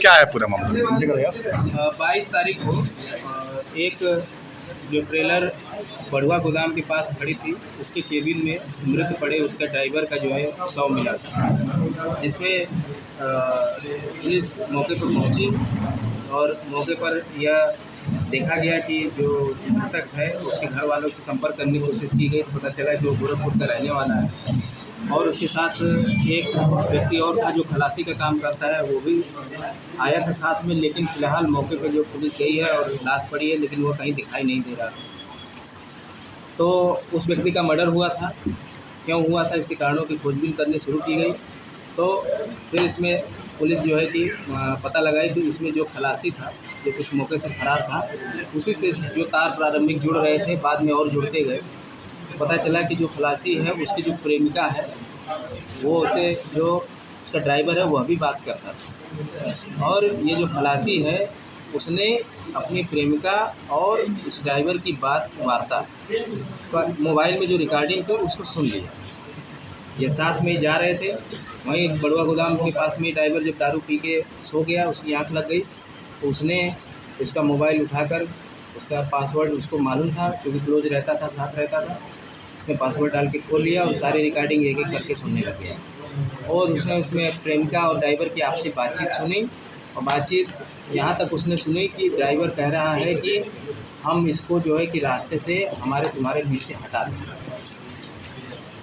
क्या है पूरा मामला? 22 तारीख को एक जो ट्रेलर बड़ुआ गोदाम के पास खड़ी थी, उसके केबिन में मृत पड़े उसका ड्राइवर का जो है शव मिला था, जिसमें पुलिस मौके पर पहुंची और मौके पर यह देखा गया कि जो मृतक है उसके घर वालों से संपर्क करने की कोशिश की गई तो पता चला जो गोरखपुर का रहने वाला है और उसके साथ एक व्यक्ति और था जो खलासी का काम करता है, वो भी आया था साथ में। लेकिन फिलहाल मौके पर जो पुलिस गई है और लाश पड़ी है, लेकिन वो कहीं दिखाई नहीं दे रहा। तो उस व्यक्ति का मर्डर हुआ था, क्यों हुआ था इसके कारणों की खोजबीन करनी शुरू की गई। तो फिर इसमें पुलिस जो है कि पता लगाई कि इसमें जो खलासी था जो कुछ मौके से फरार था, उसी से जो तार प्रारंभिक जुड़ रहे थे, बाद में और जुड़ते गए। पता चला कि जो खलासी है उसकी जो प्रेमिका है वो उसे जो उसका ड्राइवर है वह भी बात करता था, और ये जो खलासी है उसने अपनी प्रेमिका और उस ड्राइवर की वार्ता मोबाइल में जो रिकॉर्डिंग थी उसको सुन लिया। ये साथ में जा रहे थे, वहीं बड़ुआ गोदाम के पास में ड्राइवर जब दारू पी के सो गया, उसकी आँख लग गई तो उसने उसका मोबाइल उठाकर उसका पासवर्ड उसको मालूम था, क्योंकि क्लोज रहता था, साथ रहता था, उसने पासवर्ड डाल के खोल लिया और सारी रिकॉर्डिंग एक एक करके सुनने लग गया। और उसने उसमें प्रेमिका और ड्राइवर की आपसी बातचीत सुनी, और बातचीत यहाँ तक उसने सुनी कि ड्राइवर कह रहा है कि हम इसको जो है कि रास्ते से तुम्हारे बीच से हटा दें।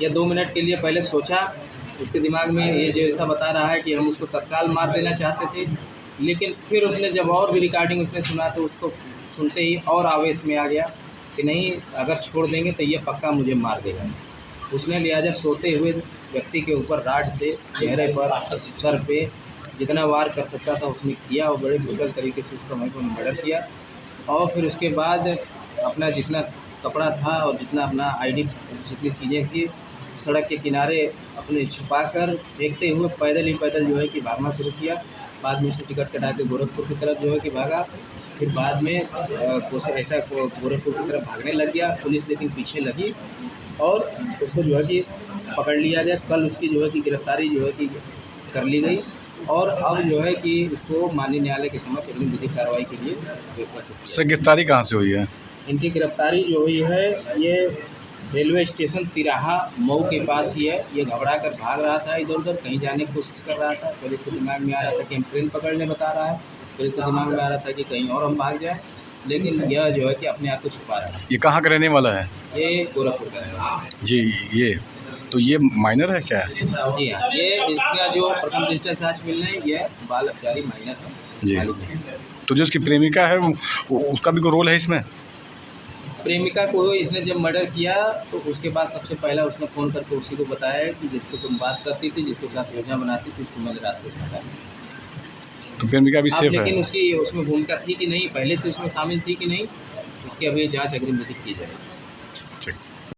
यह 2 मिनट के लिए पहले सोचा, इसके दिमाग में ये जो ऐसा बता रहा है कि हम उसको तत्काल मार देना चाहते थे, लेकिन फिर उसने जब और भी रिकॉर्डिंग उसने सुना तो उसको सुनते ही और आवेश में आ गया कि नहीं, अगर छोड़ देंगे तो ये पक्का मुझे मार देगा। उसने लिहाजा सोते हुए व्यक्ति के ऊपर राड से चेहरे पर, सर पे जितना वार कर सकता था उसने किया और बड़े ब्रूटल तरीके से उसका वहीं पर मर्डर किया। और फिर उसके बाद अपना जितना कपड़ा था और जितना अपना आईडी जितनी चीज़ें थी सड़क के किनारे अपने छुपाकर फेंकते हुए पैदल जो है कि भागना शुरू किया। बाद में उसने टिकट कटा के गोरखपुर की तरफ जो है कि भागा। फिर बाद में गोरखपुर की तरफ भागने लग गया, पुलिस लेकिन पीछे लगी और उसको जो है कि पकड़ लिया गया। कल उसकी जो है कि गिरफ्तारी जो है कि कर ली गई और अब जो है कि इसको माननीय न्यायालय के समक्ष अग्रिम विधिक कार्रवाई के लिए प्रस्तुत। सर गिरफ्तारी कहाँ से हुई है? इनकी गिरफ्तारी जो हुई है ये रेलवे स्टेशन तिराहा मऊ के पास ही है। ये घबरा कर भाग रहा था, इधर उधर कहीं जाने की कोशिश कर रहा था। फिर इसके दिमाग में आ रहा था कि हम ट्रेन पकड़ने बता रहा है, फिर इसके दिमाग में आ रहा था कि कहीं और हम भाग जाए, लेकिन यह जो है कि अपने आप को छुपा रहा है। ये कहाँ का रहने वाला है? ये गोरखपुर का रहने वाला है जी। ये तो ये माइनर है क्या? जी हाँ, ये इसका जो प्रथम डिजिटल साक्ष मिलने है ये बाल अपचारी माइनर है जी। तो जो उसकी प्रेमिका है उसका भी कोई रोल है इसमें? प्रेमिका को इसने जब मर्डर किया तो उसके बाद सबसे पहला उसने फ़ोन करके उसी को बताया कि जिसको तुम बात करती थी, जिसके साथ योजना बनाती थी, उसको मैंने रास्ते से हटाया। तो प्रेमिका भी सेफ है? लेकिन उसकी उसमें भूमिका थी कि नहीं, पहले से उसमें शामिल थी कि नहीं, इसकी अभी जांच अग्रिम विधिक की जाएगी।